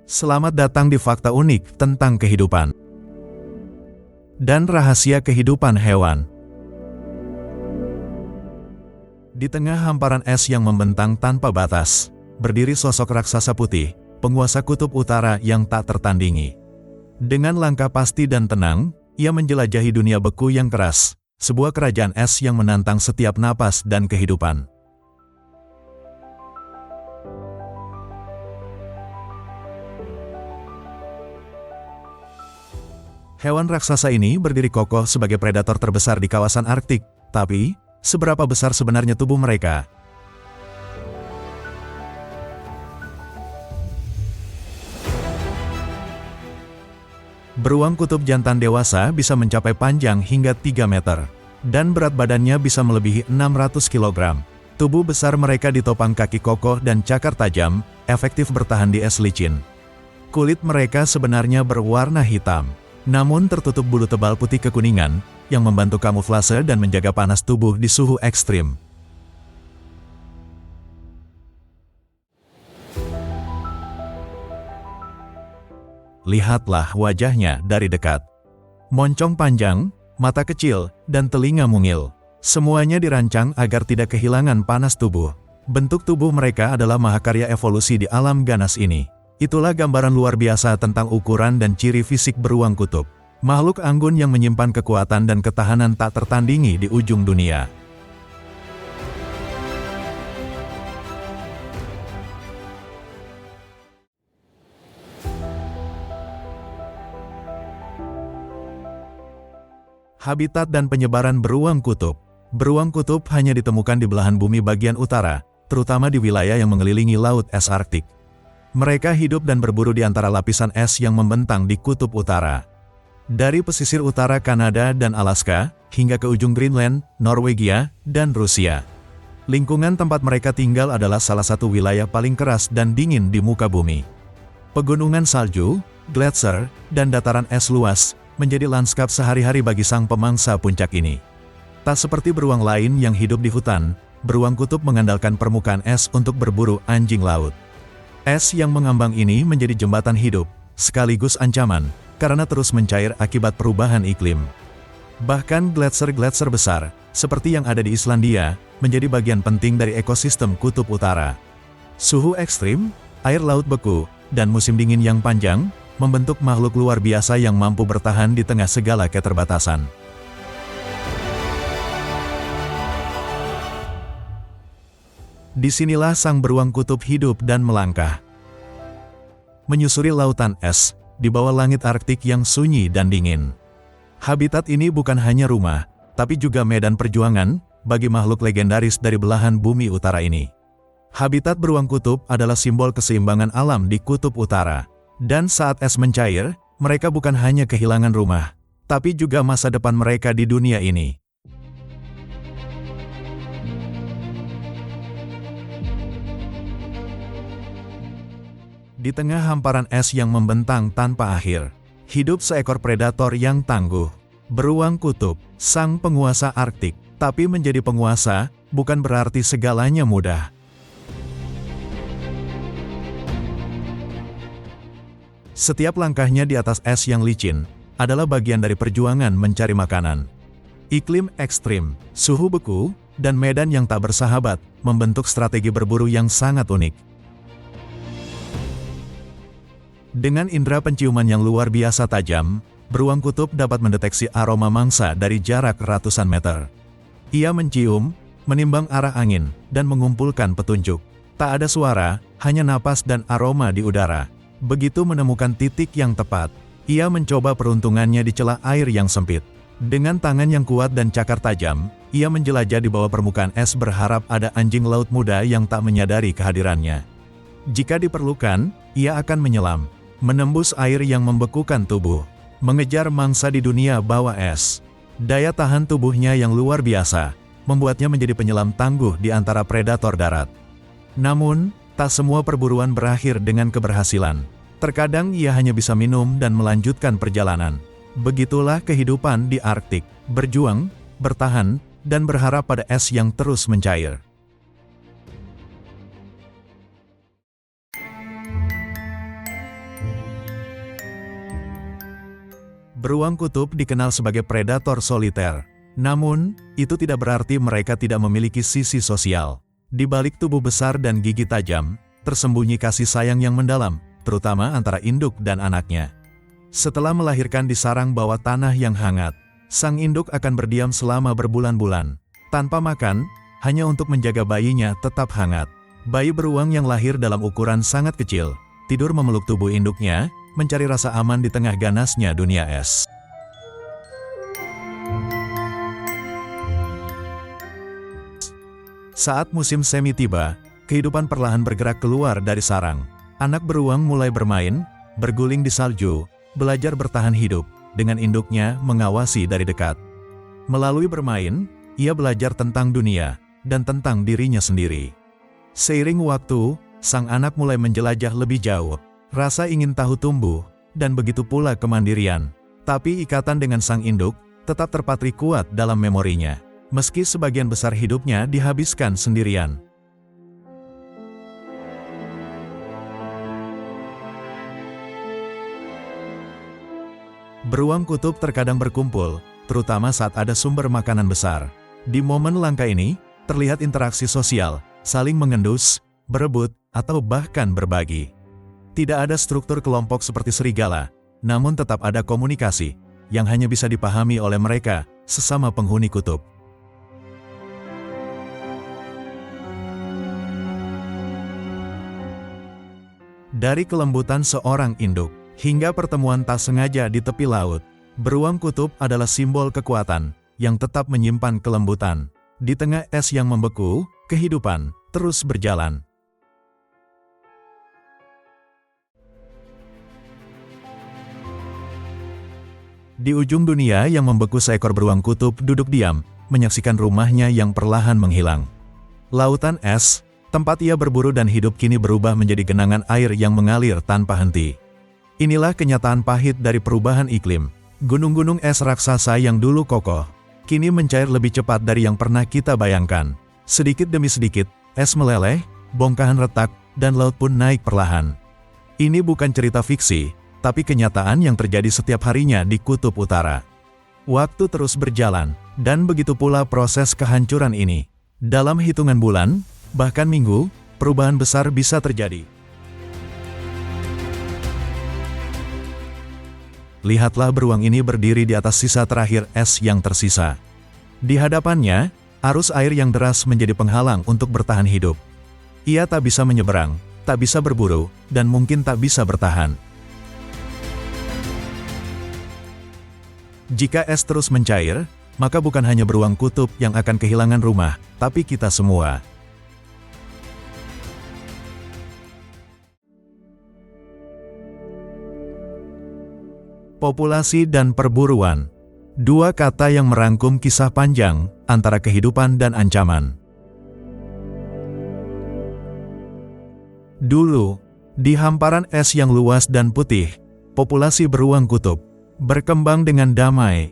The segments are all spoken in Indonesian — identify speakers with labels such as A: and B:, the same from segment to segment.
A: Selamat datang di Fakta Unik tentang kehidupan dan rahasia kehidupan hewan. Di tengah hamparan es yang membentang tanpa batas, berdiri sosok raksasa putih, penguasa kutub utara yang tak tertandingi. Dengan langkah pasti dan tenang, ia menjelajahi dunia beku yang keras, sebuah kerajaan es yang menantang setiap napas dan kehidupan. Hewan raksasa ini berdiri kokoh sebagai predator terbesar di kawasan Arktik, tapi seberapa besar sebenarnya tubuh mereka? Beruang kutub jantan dewasa bisa mencapai panjang hingga 3 meter, dan berat badannya bisa melebihi 600 kg. Tubuh besar mereka ditopang kaki kokoh dan cakar tajam, efektif bertahan di es licin. Kulit mereka sebenarnya berwarna hitam, namun tertutup bulu tebal putih kekuningan, yang membantu kamuflase dan menjaga panas tubuh di suhu ekstrim. Lihatlah wajahnya dari dekat. Moncong panjang, mata kecil, dan telinga mungil. Semuanya dirancang agar tidak kehilangan panas tubuh. Bentuk tubuh mereka adalah mahakarya evolusi di alam ganas ini. Itulah gambaran luar biasa tentang ukuran dan ciri fisik beruang kutub. Makhluk anggun yang menyimpan kekuatan dan ketahanan tak tertandingi di ujung dunia. Habitat dan penyebaran beruang kutub. Beruang kutub hanya ditemukan di belahan bumi bagian utara, terutama di wilayah yang mengelilingi Laut Es Arktik. Mereka hidup dan berburu di antara lapisan es yang membentang di kutub utara. Dari pesisir utara Kanada dan Alaska, hingga ke ujung Greenland, Norwegia, dan Rusia. Lingkungan tempat mereka tinggal adalah salah satu wilayah paling keras dan dingin di muka bumi. Pegunungan salju, gletser, dan dataran es luas, menjadi lanskap sehari-hari bagi sang pemangsa puncak ini. Tak seperti beruang lain yang hidup di hutan, beruang kutub mengandalkan permukaan es untuk berburu anjing laut. Es yang mengambang ini menjadi jembatan hidup, sekaligus ancaman, karena terus mencair akibat perubahan iklim. Bahkan gletser-gletser besar, seperti yang ada di Islandia, menjadi bagian penting dari ekosistem kutub utara. Suhu ekstrim, air laut beku, dan musim dingin yang panjang, membentuk makhluk luar biasa yang mampu bertahan di tengah segala keterbatasan. Disinilah sang beruang kutub hidup dan melangkah. Menyusuri lautan es, di bawah langit Arktik yang sunyi dan dingin. Habitat ini bukan hanya rumah, tapi juga medan perjuangan, bagi makhluk legendaris dari belahan bumi utara ini. Habitat beruang kutub adalah simbol keseimbangan alam di kutub utara. Dan saat es mencair, mereka bukan hanya kehilangan rumah, tapi juga masa depan mereka di dunia ini. Di tengah hamparan es yang membentang tanpa akhir, hidup seekor predator yang tangguh. Beruang kutub, sang penguasa Arktik. Tapi menjadi penguasa, bukan berarti segalanya mudah. Setiap langkahnya di atas es yang licin, adalah bagian dari perjuangan mencari makanan. Iklim ekstrim, suhu beku, dan medan yang tak bersahabat, membentuk strategi berburu yang sangat unik. Dengan indera penciuman yang luar biasa tajam, beruang kutub dapat mendeteksi aroma mangsa dari jarak ratusan meter. Ia mencium, menimbang arah angin, dan mengumpulkan petunjuk. Tak ada suara, hanya napas dan aroma di udara. Begitu menemukan titik yang tepat, ia mencoba peruntungannya di celah air yang sempit. Dengan tangan yang kuat dan cakar tajam, ia menjelajah di bawah permukaan es berharap ada anjing laut muda yang tak menyadari kehadirannya. Jika diperlukan, ia akan menyelam, menembus air yang membekukan tubuh, mengejar mangsa di dunia bawah es. Daya tahan tubuhnya yang luar biasa, membuatnya menjadi penyelam tangguh di antara predator darat. Namun, tak semua perburuan berakhir dengan keberhasilan. Terkadang ia hanya bisa minum dan melanjutkan perjalanan. Begitulah kehidupan di Arktik, berjuang, bertahan, dan berharap pada es yang terus mencair. Beruang kutub dikenal sebagai predator soliter. Namun, itu tidak berarti mereka tidak memiliki sisi sosial. Di balik tubuh besar dan gigi tajam, tersembunyi kasih sayang yang mendalam, terutama antara induk dan anaknya. Setelah melahirkan di sarang bawah tanah yang hangat, sang induk akan berdiam selama berbulan-bulan, tanpa makan, hanya untuk menjaga bayinya tetap hangat. Bayi beruang yang lahir dalam ukuran sangat kecil, tidur memeluk tubuh induknya, mencari rasa aman di tengah ganasnya dunia es. Saat musim semi tiba, kehidupan perlahan bergerak keluar dari sarang. Anak beruang mulai bermain, berguling di salju, belajar bertahan hidup, dengan induknya mengawasi dari dekat. Melalui bermain, ia belajar tentang dunia, dan tentang dirinya sendiri. Seiring waktu, sang anak mulai menjelajah lebih jauh. Rasa ingin tahu tumbuh, dan begitu pula kemandirian. Tapi ikatan dengan sang induk, tetap terpatri kuat dalam memorinya. Meski sebagian besar hidupnya dihabiskan sendirian. Beruang kutub terkadang berkumpul, terutama saat ada sumber makanan besar. Di momen langka ini, terlihat interaksi sosial, saling mengendus, berebut, atau bahkan berbagi. Tidak ada struktur kelompok seperti serigala, namun tetap ada komunikasi, yang hanya bisa dipahami oleh mereka, sesama penghuni kutub. Dari kelembutan seorang induk, hingga pertemuan tak sengaja di tepi laut, beruang kutub adalah simbol kekuatan, yang tetap menyimpan kelembutan. Di tengah es yang membeku, kehidupan terus berjalan. Di ujung dunia yang membeku, seekor beruang kutub duduk diam, menyaksikan rumahnya yang perlahan menghilang. Lautan es, tempat ia berburu dan hidup, kini berubah menjadi genangan air yang mengalir tanpa henti. Inilah kenyataan pahit dari perubahan iklim. Gunung-gunung es raksasa yang dulu kokoh, kini mencair lebih cepat dari yang pernah kita bayangkan. Sedikit demi sedikit, es meleleh, bongkahan retak, dan laut pun naik perlahan. Ini bukan cerita fiksi, tapi kenyataan yang terjadi setiap harinya di Kutub Utara. Waktu terus berjalan, dan begitu pula proses kehancuran ini. Dalam hitungan bulan, bahkan minggu, perubahan besar bisa terjadi. Lihatlah beruang ini berdiri di atas sisa terakhir es yang tersisa. Di hadapannya, arus air yang deras menjadi penghalang untuk bertahan hidup. Ia tak bisa menyeberang, tak bisa berburu, dan mungkin tak bisa bertahan. Jika es terus mencair, maka bukan hanya beruang kutub yang akan kehilangan rumah, tapi kita semua. Populasi dan perburuan. Dua kata yang merangkum kisah panjang antara kehidupan dan ancaman. Dulu, di hamparan es yang luas dan putih, populasi beruang kutub berkembang dengan damai.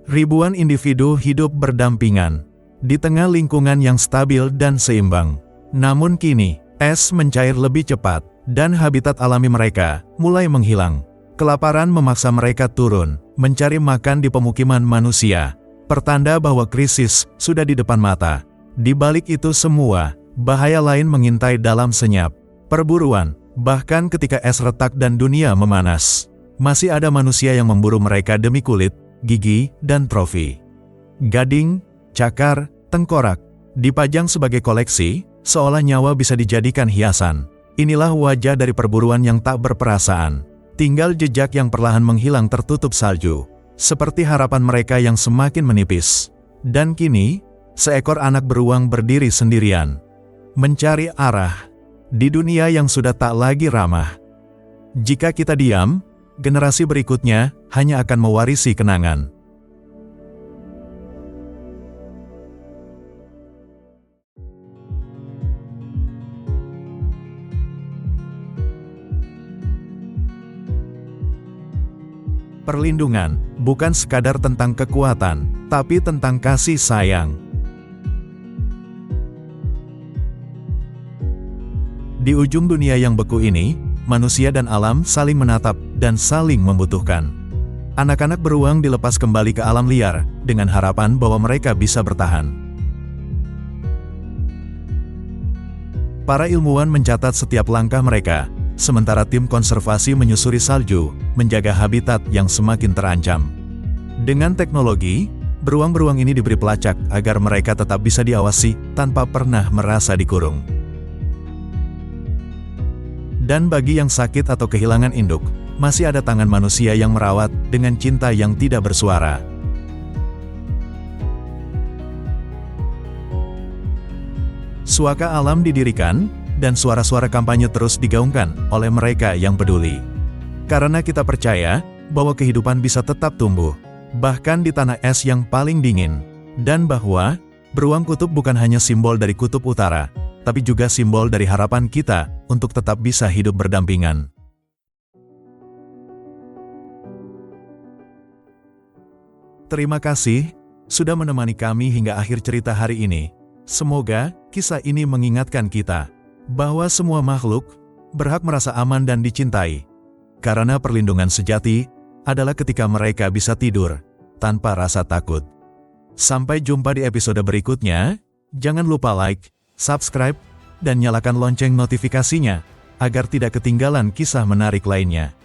A: Ribuan individu hidup berdampingan di tengah lingkungan yang stabil dan seimbang. Namun kini, es mencair lebih cepat, dan habitat alami mereka mulai menghilang. Kelaparan memaksa mereka turun, mencari makan di pemukiman manusia. Pertanda bahwa krisis sudah di depan mata. Di balik itu semua, bahaya lain mengintai dalam senyap. Perburuan, bahkan ketika es retak dan dunia memanas. Masih ada manusia yang memburu mereka demi kulit, gigi, dan trofi. Gading, cakar, tengkorak, dipajang sebagai koleksi, seolah nyawa bisa dijadikan hiasan. Inilah wajah dari perburuan yang tak berperasaan. Tinggal jejak yang perlahan menghilang tertutup salju, seperti harapan mereka yang semakin menipis. Dan kini, seekor anak beruang berdiri sendirian, mencari arah, di dunia yang sudah tak lagi ramah. Jika kita diam, generasi berikutnya hanya akan mewarisi kenangan. Perlindungan bukan sekadar tentang kekuatan, tapi tentang kasih sayang. Di ujung dunia yang beku ini, manusia dan alam saling menatap dan saling membutuhkan. Anak-anak beruang dilepas kembali ke alam liar, dengan harapan bahwa mereka bisa bertahan. Para ilmuwan mencatat setiap langkah mereka, sementara tim konservasi menyusuri salju, menjaga habitat yang semakin terancam. Dengan teknologi, beruang-beruang ini diberi pelacak agar mereka tetap bisa diawasi tanpa pernah merasa dikurung. Dan bagi yang sakit atau kehilangan induk, masih ada tangan manusia yang merawat dengan cinta yang tidak bersuara. Suaka alam didirikan, dan suara-suara kampanye terus digaungkan oleh mereka yang peduli. Karena kita percaya bahwa kehidupan bisa tetap tumbuh, bahkan di tanah es yang paling dingin. Dan bahwa, beruang kutub bukan hanya simbol dari kutub utara, tapi juga simbol dari harapan kita untuk tetap bisa hidup berdampingan. Terima kasih sudah menemani kami hingga akhir cerita hari ini. Semoga kisah ini mengingatkan kita bahwa semua makhluk berhak merasa aman dan dicintai. Karena perlindungan sejati adalah ketika mereka bisa tidur tanpa rasa takut. Sampai jumpa di episode berikutnya. Jangan lupa like, subscribe, dan nyalakan lonceng notifikasinya agar tidak ketinggalan kisah menarik lainnya.